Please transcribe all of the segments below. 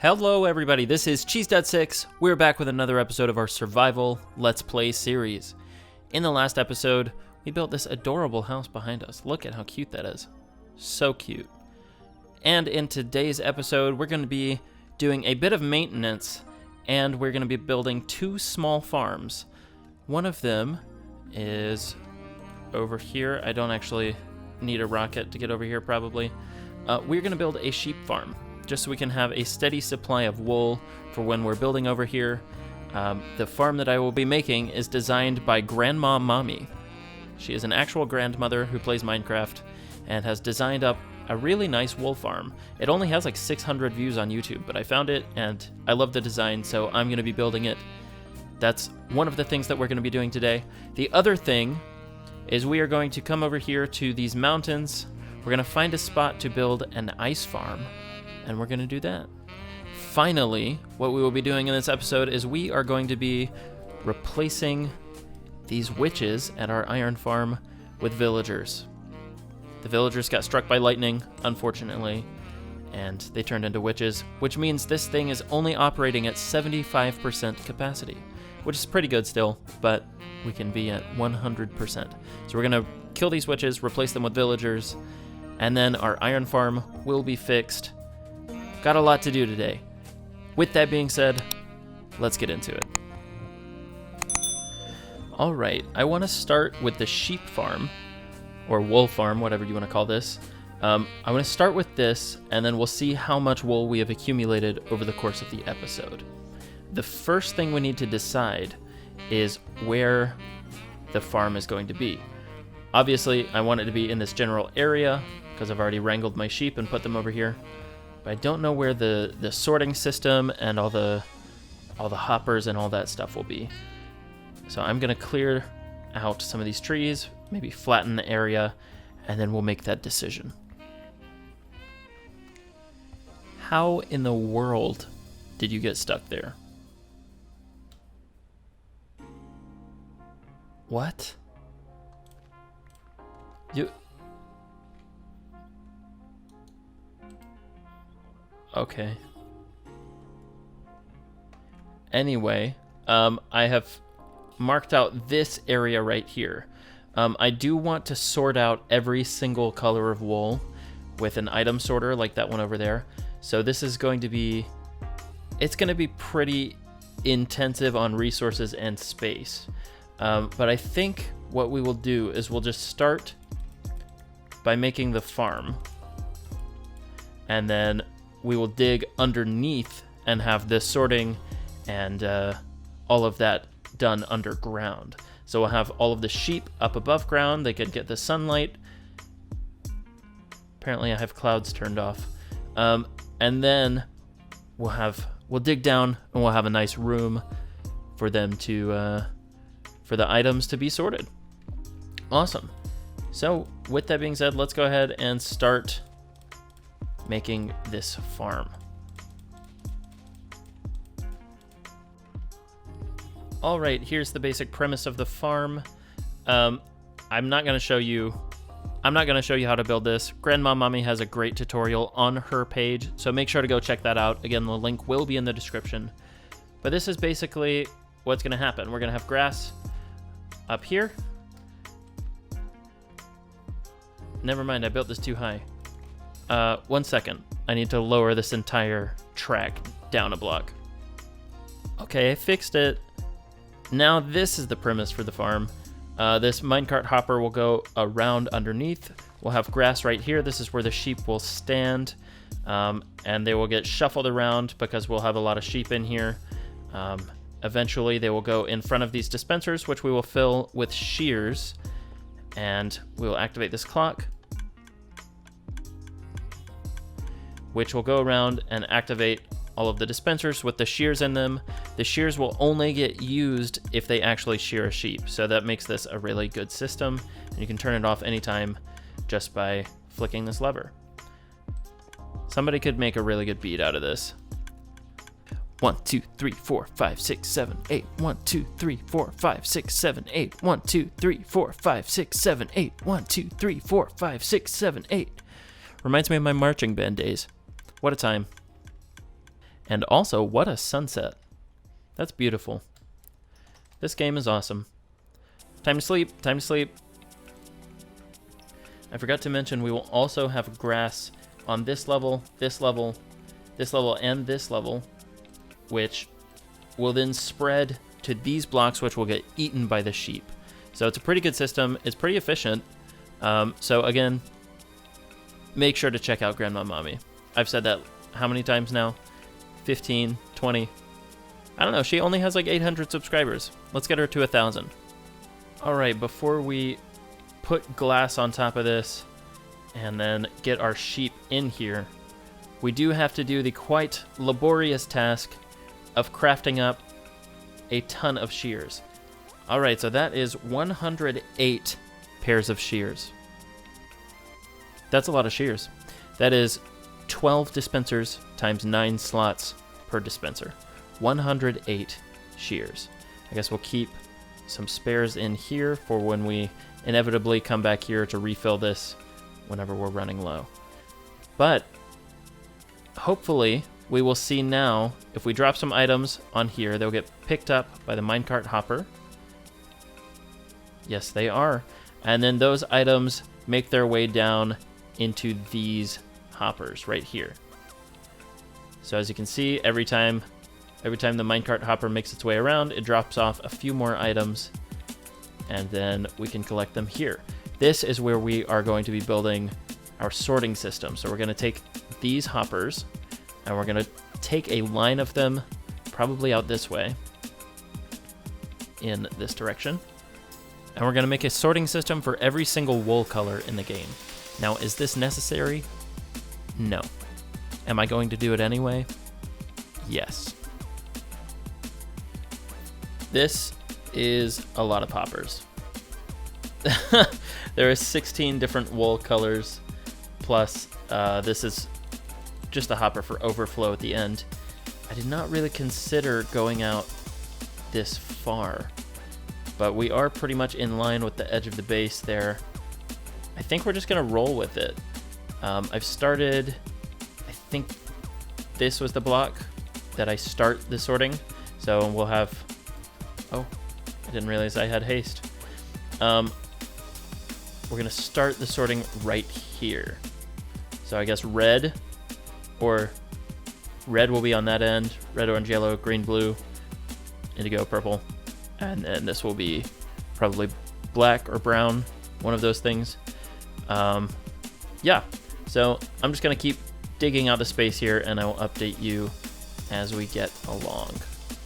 Hello everybody, this is CheeseDud6. We're back with another episode of our survival Let's Play series. In the last episode, we built this adorable house behind us. Look at how cute that is. So cute. And in today's episode, we're going to be doing a bit of maintenance, and we're going to be building two small farms. One of them is over here. I don't actually need a rocket to get over here probably. We're going to build a sheep farm, just so we can have a steady supply of wool for when we're building over here. The farm that I will be making is designed by Grandma Mommy. She is an actual grandmother who plays Minecraft and has designed up a really nice wool farm. It only has like 600 views on YouTube, but I found it and I love the design, so I'm going to be building it. That's one of the things that we're going to be doing today. The other thing is we are going to come over here to these mountains. We're going to find a spot to build an ice farm, and we're going to do that. Finally, what we will be doing in this episode is we are going to be replacing these witches at our iron farm with villagers. The villagers got struck by lightning, unfortunately, and they turned into witches, which means this thing is only operating at 75% capacity, which is pretty good still, but we can be at 100%. So we're going to kill these witches, replace them with villagers, and then our iron farm will be fixed. Got a lot to do today. With that being said, let's get into it. All right, I want to start with the sheep farm, or wool farm, whatever you want to call this. I want to start with this, and then we'll see how much wool we have accumulated over the course of the episode. The first thing we need to decide is where the farm is going to be. Obviously, I want it to be in this general area, because I've already wrangled my sheep and put them over here. But I don't know where the sorting system and all the hoppers and all that stuff will be. So I'm going to clear out some of these trees, maybe flatten the area, and then we'll make that decision. How in the world did you get stuck there? What? Okay. Anyway, I have marked out this area right here. I do want to sort out every single color of wool with an item sorter like that one over there. So this is going to be, it's going to be pretty intensive on resources and space. But I think what we will do is we'll just start by making the farm. And then we will dig underneath and have this sorting and all of that done underground. So we'll have all of the sheep up above ground. They could get the sunlight. Apparently I have clouds turned off. And then we'll dig down and we'll have a nice room for them to, for the items to be sorted. Awesome. So with that being said, let's go ahead and start making this farm. All right, here's the basic premise of the farm. I'm not going to show you how to build this. Grandma Mommy has a great tutorial on her page, so make sure to go check that out. Again, the link will be in the description. But this is basically what's going to happen. We're going to have grass up here. Never mind, I built this too high. 1 second. I need to lower this entire track down a block. Okay, I fixed it. Now this is the premise for the farm. This minecart hopper will go around underneath. We'll have grass right here. This is where the sheep will stand. And they will get shuffled around because we'll have a lot of sheep in here. Eventually they will go in front of these dispensers, which we will fill with shears. And we will activate this clock, which will go around and activate all of the dispensers with the shears in them. The shears will only get used if they actually shear a sheep, so that makes this a really good system, and you can turn it off anytime just by flicking this lever. Somebody could make a really good beat out of this. 1, 2, 3, 4, 5, 6, 7, 8. 1, 2, 3, 4, 5, 6, 7, 8. 1, 2, 3, 4, 5, 6, 7, 8. 1, 2, 3, 4, 5, 6, 7, 8. Reminds me of my marching band days. What a time. And also, what a sunset. That's beautiful. This game is awesome. Time to sleep, time to sleep. I forgot to mention we will also have grass on this level, this level, this level, and this level, which will then spread to these blocks, which will get eaten by the sheep. So it's a pretty good system. It's pretty efficient. So again, make sure to check out Grandma Mommy. I've said that how many times now? 15, 20. I don't know. She only has like 800 subscribers. Let's get her to 1,000. All right, before we put glass on top of this and then get our sheep in here, we do have to do the quite laborious task of crafting up a ton of shears. All right, so that is 108 pairs of shears. That's a lot of shears. That is 12 dispensers times 9 slots per dispenser. 108 shears. I guess we'll keep some spares in here for when we inevitably come back here to refill this whenever we're running low. But hopefully we will see now, if we drop some items on here, they'll get picked up by the minecart hopper. Yes, they are. And then those items make their way down into these hoppers right here. So as you can see, every time the minecart hopper makes its way around, it drops off a few more items, and then we can collect them here. This is where we are going to be building our sorting system. So we're going to take these hoppers, and we're going to take a line of them probably out this way, in this direction. And we're going to make a sorting system for every single wool color in the game. Now, is this necessary? No. Am I going to do it anyway? Yes. This is a lot of hoppers. There are 16 different wool colors, plus this is just a hopper for overflow at the end. I did not really consider going out this far, but we are pretty much in line with the edge of the base there. I think we're just gonna roll with it. I've started, I think this was the block that I start the sorting. So we'll have, oh, I didn't realize I had haste. We're gonna start the sorting right here. So I guess red will be on that end. Red, orange, yellow, green, blue, indigo, purple. And then this will be probably black or brown, one of those things. Yeah, so I'm just gonna keep digging out the space here, and I will update you as we get along.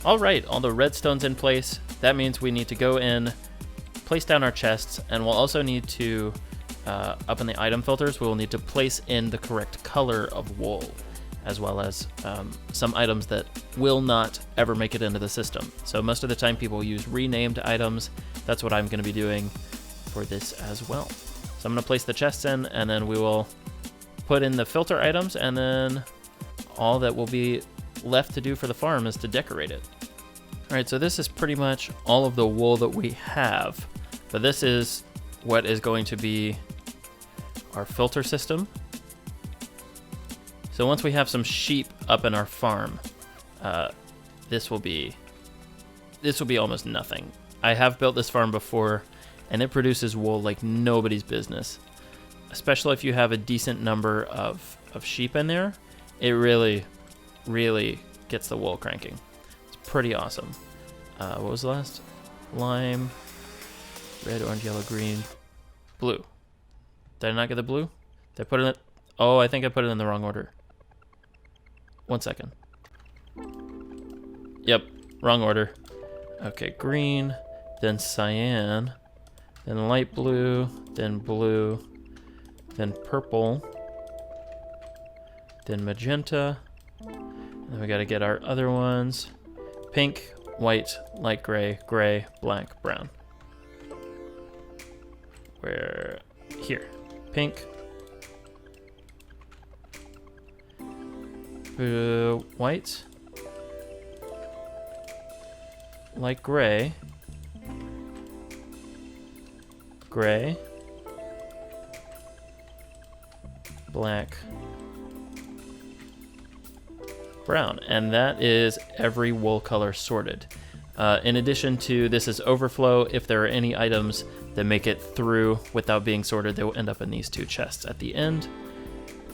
All right, all the redstone's in place. That means we need to go in, place down our chests, and we'll also need to, up in the item filters, we will need to place in the correct color of wool, as well as some items that will not ever make it into the system. So most of the time people use renamed items. That's what I'm gonna be doing for this as well. So I'm gonna place the chests in, and then we will put in the filter items, and then all that will be left to do for the farm is to decorate it. All right, so this is pretty much all of the wool that we have, but this is what is going to be our filter system. So once we have some sheep up in our farm, this will be almost nothing. I have built this farm before, and it produces wool like nobody's business. Especially if you have a decent number of sheep in there, it really, really gets the wool cranking. It's pretty awesome. What was the last? Lime, red, orange, yellow, green, blue. Did I not get the blue? Did I put it in? Oh, I think I put it in the wrong order. 1 second. Yep, wrong order. Okay, green, then cyan, then light blue, then blue, then purple, then magenta. Then we gotta get our other ones. Pink, white, light gray, gray, black, brown. Where? Here. Pink. White. Light gray. Gray. Black. brown. And that is every wool color sorted. In addition to this is overflow, if there are any items that make it through without being sorted, they will end up in these 2 chests at the end.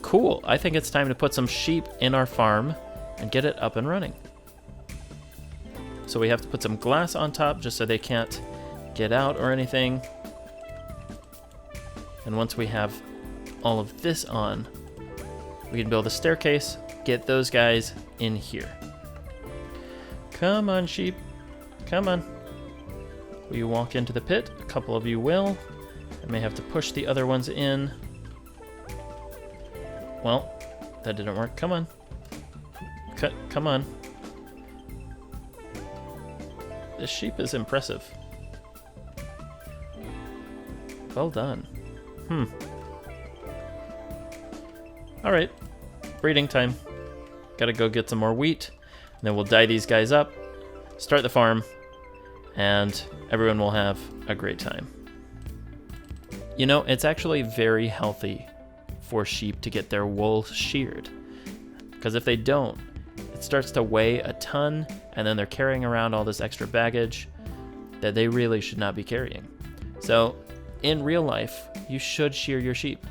Cool, I think it's time to put some sheep in our farm and get it up and running. So we have to put some glass on top just so they can't get out or anything. And once we have all of this on, we can build a staircase, get those guys in here. Come on, sheep. Come on. Will you walk into the pit? A couple of you will. I may have to push the other ones in. Well, that didn't work. Come on. Come on. This sheep is impressive. Well done. Alright. Breeding time. Gotta go get some more wheat. And then we'll dye these guys up, start the farm, and everyone will have a great time. You know, it's actually very healthy for sheep to get their wool sheared. Because if they don't, it starts to weigh a ton, and then they're carrying around all this extra baggage that they really should not be carrying. So, in real life, you should shear your sheep.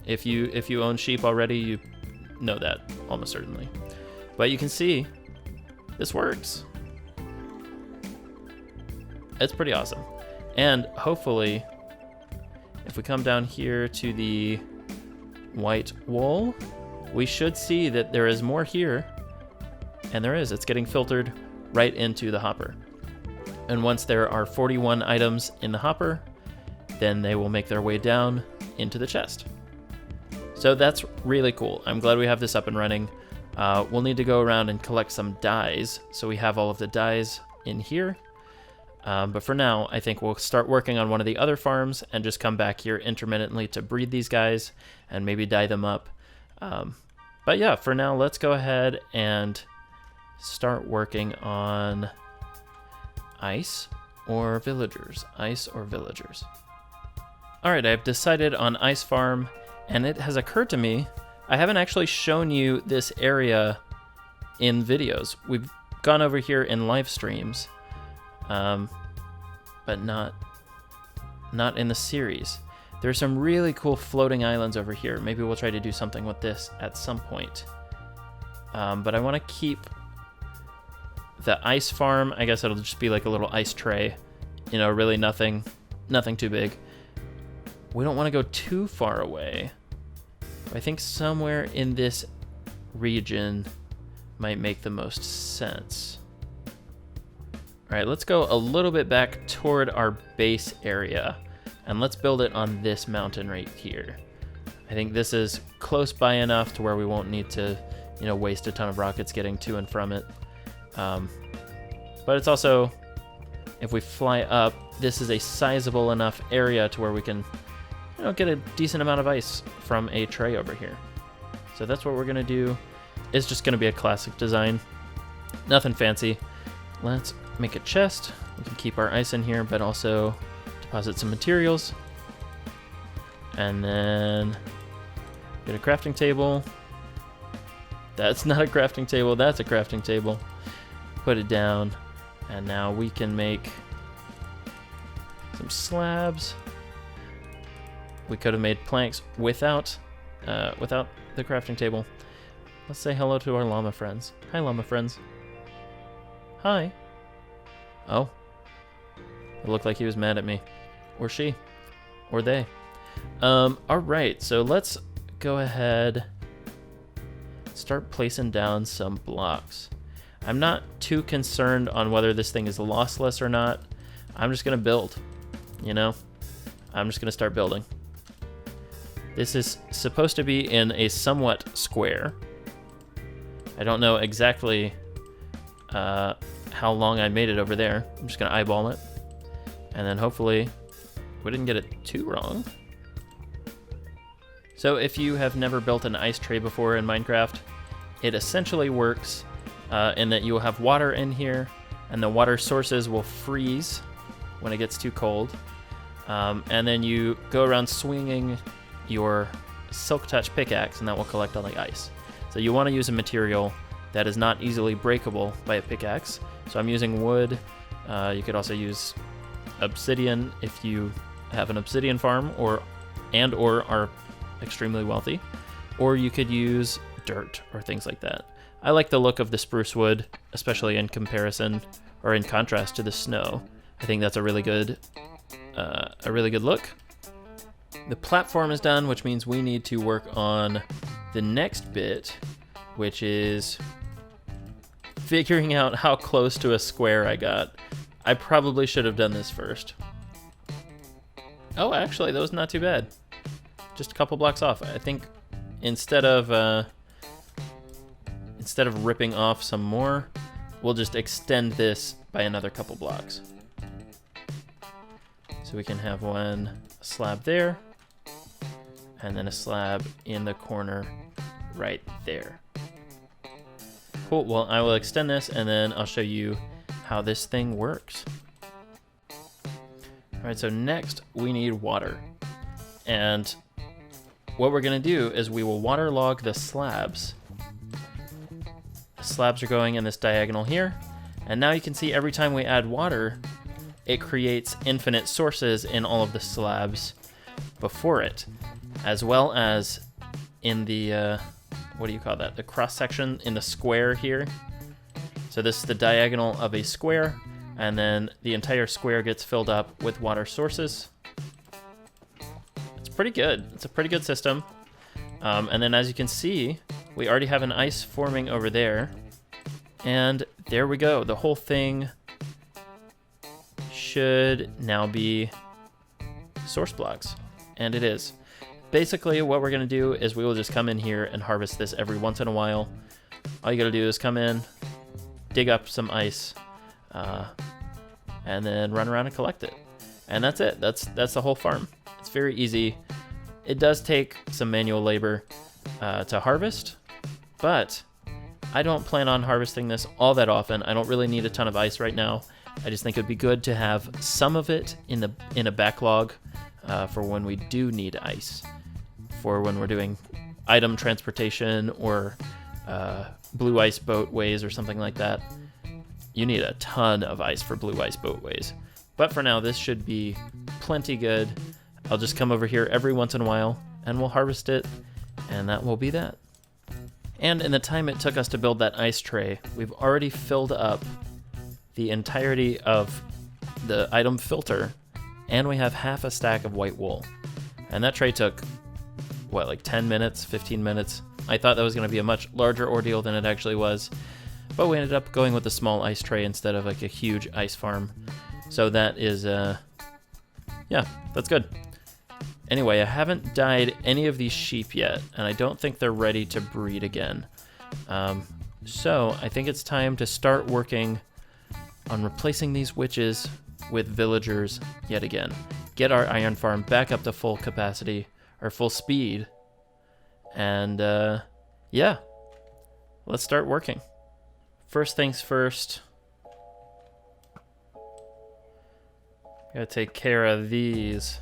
If you own sheep already, you know that almost certainly. But you can see, this works. It's pretty awesome. And hopefully, if we come down here to the white wool, we should see that there is more here. And there is. It's getting filtered right into the hopper. And once there are 41 items in the hopper, then they will make their way down into the chest. So that's really cool. I'm glad we have this up and running. We'll need to go around and collect some dyes. So we have all of the dyes in here. But for now, I think we'll start working on one of the other farms and just come back here intermittently to breed these guys and maybe dye them up. But yeah, for now, let's go ahead and start working on ice or villagers. Ice or villagers. All right, I've decided on ice farm, and it has occurred to me, I haven't actually shown you this area in videos. We've gone over here in live streams, but not in the series. There's some really cool floating islands over here. Maybe we'll try to do something with this at some point. But I want to keep the ice farm. I guess it'll just be like a little ice tray. You know, really nothing too big. We don't want to go too far away. I think somewhere in this region might make the most sense. All right, let's go a little bit back toward our base area, and let's build it on this mountain right here. I think this is close by enough to where we won't need to, you know, waste a ton of rockets getting to and from it. But it's also, if we fly up, this is a sizable enough area to where we can, you know, get a decent amount of ice from a tray over here. So that's what we're gonna do. It's just gonna be a classic design. Nothing fancy. Let's make a chest. We can keep our ice in here, but also deposit some materials. And then get a crafting table. That's not a crafting table, that's a crafting table. Put it down, and now we can make some slabs. We could have made planks without the crafting table. Let's say hello to our llama friends. Hi, llama friends. Hi. Oh. It looked like he was mad at me. Or she. Or they. Alright, so let's go ahead, start placing down some blocks. I'm not too concerned on whether this thing is lossless or not. I'm just gonna build, you know? I'm just gonna start building. This is supposed to be in a somewhat square. I don't know exactly how long I made it over there. I'm just gonna eyeball it. And then hopefully we didn't get it too wrong. So if you have never built an ice tray before in Minecraft, it essentially works in that you will have water in here, and the water sources will freeze when it gets too cold. And then you go around swinging your silk touch pickaxe, and that will collect all the ice. So you want to use a material that is not easily breakable by a pickaxe. So I'm using wood. You could also use obsidian if you have an obsidian farm or are extremely wealthy. Or you could use dirt or things like that. I like the look of the spruce wood, especially in comparison or in contrast to the snow. I think that's a really good look. The platform is done, which means we need to work on the next bit, which is figuring out how close to a square I got. I probably should have done this first. Oh, actually, that was not too bad. Just a couple blocks off. I think instead of ripping off some more, we'll just extend this by another couple blocks. So we can have one slab there, and then a slab in the corner right there. Cool, well, I will extend this, and then I'll show you how this thing works. All right, so next we need water. And what we're gonna do is we will waterlog the slabs. The slabs are going in this diagonal here, and now you can see every time we add water, it creates infinite sources in all of the slabs before it, as well as in the, what do you call that? The cross section in the square here. So this is the diagonal of a square, and then the entire square gets filled up with water sources. It's pretty good. It's a pretty good system. And then as you can see, we already have an ice forming over there. And there we go. The whole thing should now be source blocks. And it is. Basically, what we're going to do is we will just come in here and harvest this every once in a while. All you got to do is come in, dig up some ice, and then run around and collect it. And that's it. That's the whole farm. It's very easy. It does take some manual labor to harvest, but I don't plan on harvesting this all that often. I don't really need a ton of ice right now. I just think it would be good to have some of it in a backlog for when we do need ice, for when we're doing item transportation or blue ice boatways or something like that. You need a ton of ice for blue ice boatways. But for now, this should be plenty good. I'll just come over here every once in a while and we'll harvest it, and that will be that. And in the time it took us to build that ice tray, we've already filled up the entirety of the item filter, and we have half a stack of white wool. And that tray took, what, like 10 minutes, 15 minutes? I thought that was going to be a much larger ordeal than it actually was, but we ended up going with a small ice tray instead of like a huge ice farm. So that is, yeah, that's good. Anyway, I haven't dyed any of these sheep yet, and I don't think they're ready to breed again. So I think it's time to start working on replacing these witches with villagers yet again. Get our iron farm back up to full capacity, or full speed, and yeah, let's start working. First things first, gotta take care of these.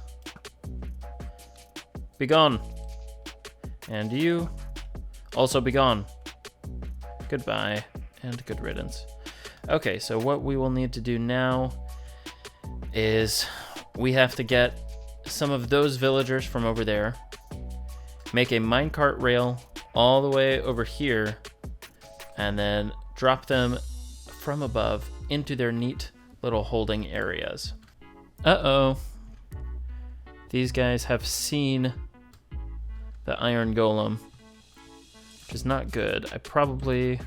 Be gone. And you also be gone. Goodbye and good riddance. Okay, so what we will need to do now is we have to get some of those villagers from over there, make a minecart rail all the way over here, and then drop them from above into their neat little holding areas. Uh-oh. These guys have seen the iron golem, which is not good. I probably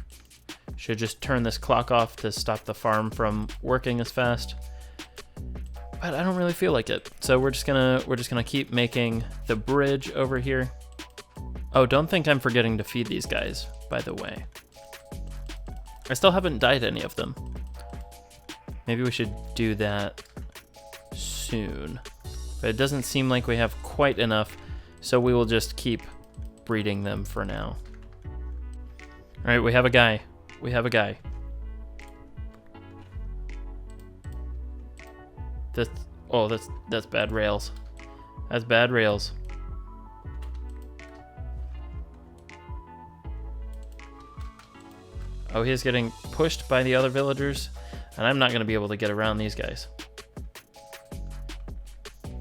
should just turn this clock off to stop the farm from working as fast, but I don't really feel like it. So we're just gonna keep making the bridge over here. Oh, don't think I'm forgetting to feed these guys, by the way. I still haven't dyed any of them. Maybe we should do that soon, but it doesn't seem like we have quite enough, so we will just keep breeding them for now. All right, we have a guy. We have a guy. That's bad rails. That's bad rails. Oh, he's getting pushed by the other villagers, and I'm not going to be able to get around these guys.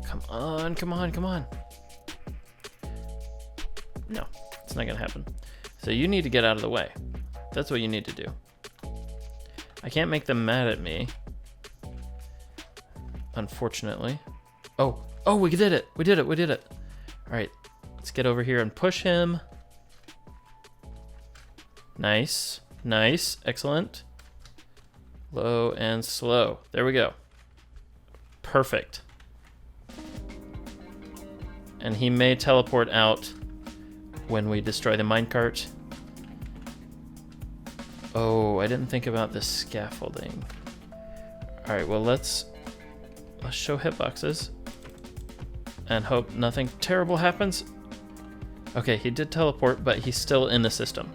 Come on, come on, come on. No, it's not going to happen. So you need to get out of the way. That's what you need to do. I can't make them mad at me, unfortunately. Oh, we did it. We did it. We did it. All right, let's get over here and push him. Nice. Nice. Excellent. Low and slow. There we go. Perfect. And he may teleport out when we destroy the minecart. Oh, I didn't think about the scaffolding. All right, well, let's show hitboxes and hope nothing terrible happens. Okay, he did teleport, but he's still in the system.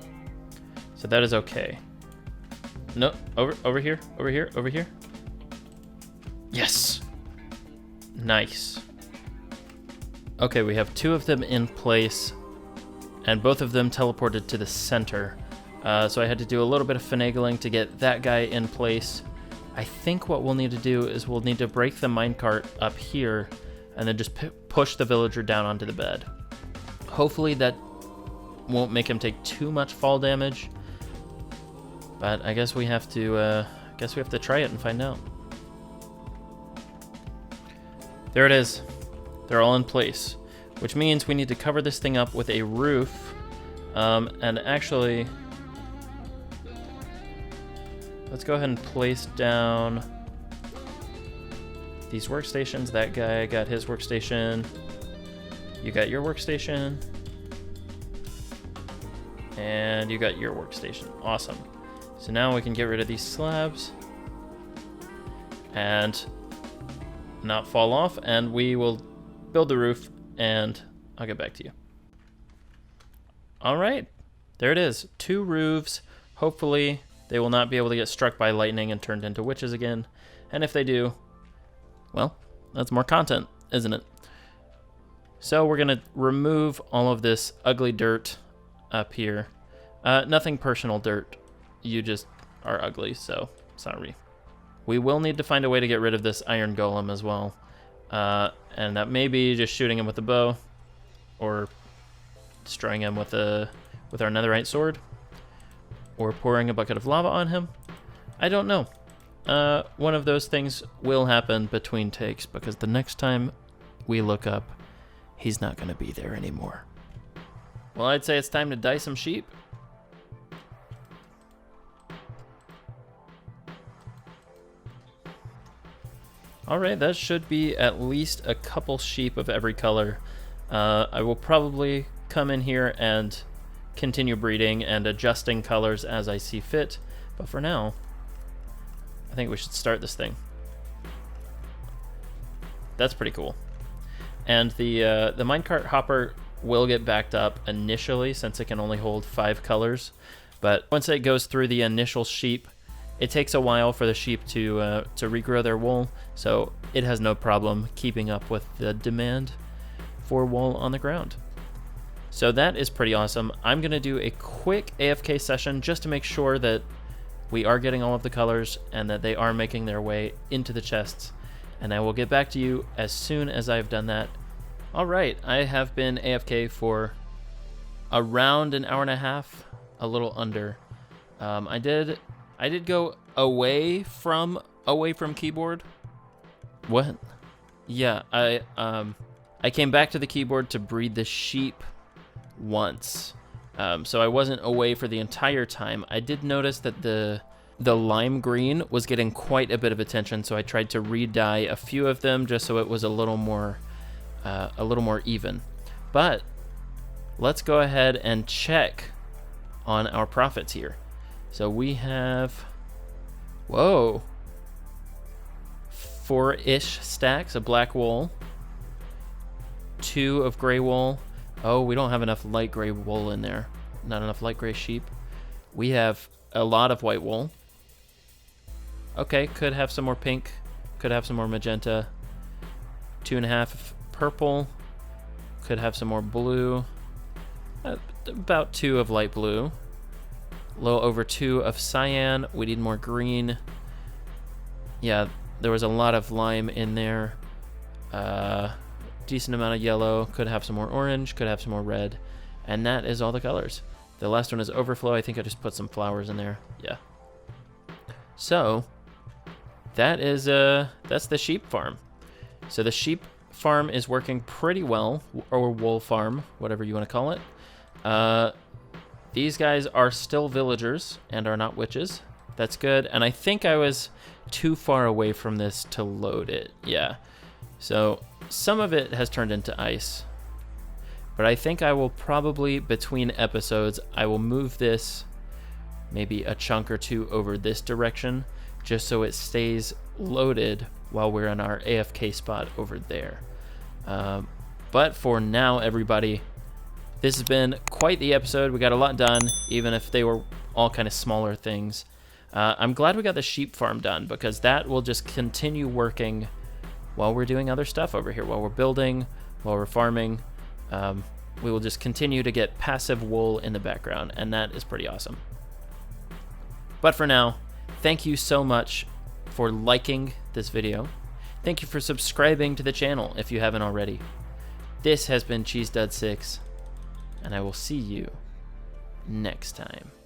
So that is okay. No, over here, over here, over here. Yes. Nice. Okay, we have 2 of them in place, and both of them teleported to the center. So I had to do a little bit of finagling to get that guy in place. I think what we'll need to do is we'll need to break the minecart up here and then just push the villager down onto the bed. Hopefully that won't make him take too much fall damage, but I guess we have to try it and find out. There it is. They're all in place, which means we need to cover this thing up with a roof. And actually, let's go ahead and place down these workstations. That guy got his workstation. You got your workstation. And you got your workstation. Awesome. So now we can get rid of these slabs and not fall off, and we will build the roof, and I'll get back to you. All right, there it is. 2 roofs. Hopefully they will not be able to get struck by lightning and turned into witches again. And if they do, well, that's more content, isn't it? So we're gonna remove all of this ugly dirt up here. Nothing personal dirt. You just are ugly, so sorry. We will need to find a way to get rid of this iron golem as well. And that may be just shooting him with a bow, or destroying him with our netherite sword, or pouring a bucket of lava on him. I don't know. One of those things will happen between takes, because the next time we look up, he's not going to be there anymore. Well, I'd say it's time to dye some sheep. All right, that should be at least a couple sheep of every color. I will probably come in here and continue breeding and adjusting colors as I see fit. But for now, I think we should start this thing. That's pretty cool. And the minecart hopper will get backed up initially, since it can only hold 5 colors. But once it goes through the initial sheep, it takes a while for the sheep to regrow their wool, so it has no problem keeping up with the demand for wool on the ground. So that is pretty awesome. I'm going to do a quick AFK session just to make sure that we are getting all of the colors and that they are making their way into the chests, and I will get back to you as soon as I've done that. All right, I have been AFK for around an hour and a half, a little under. I did go away from keyboard. What? Yeah, I came back to the keyboard to breed the sheep once. So I wasn't away for the entire time. I did notice that the lime green was getting quite a bit of attention, so I tried to re-dye a few of them just so it was a little more even. But let's go ahead and check on our profits here. So we have, 4-ish stacks of black wool, 2 of gray wool. Oh, we don't have enough light gray wool in there. Not enough light gray sheep. We have a lot of white wool. Okay, could have some more pink, could have some more magenta. 2.5 purple, could have some more blue. About 2 of light blue. A little over 2 of cyan. We need more green. Yeah, there was a lot of lime in there. Decent amount of yellow. Could have some more orange. Could have some more red. And that is all the colors. The last one is overflow. I think I just put some flowers in there. Yeah. So that is that's the sheep farm. So the sheep farm is working pretty well, or wool farm, whatever you want to call it. These guys are still villagers and are not witches. That's good. And I think I was too far away from this to load it. Yeah. So some of it has turned into ice. But I think I will probably, between episodes, I will move this maybe a chunk or two over this direction, just so it stays loaded while we're in our AFK spot over there. But for now, everybody, this has been quite the episode. We got a lot done, even if they were all kind of smaller things. I'm glad we got the sheep farm done, because that will just continue working while we're doing other stuff over here, while we're building, while we're farming. We will just continue to get passive wool in the background, and that is pretty awesome. But for now, thank you so much for liking this video. Thank you for subscribing to the channel if you haven't already. This has been CheeseDud6, and I will see you next time.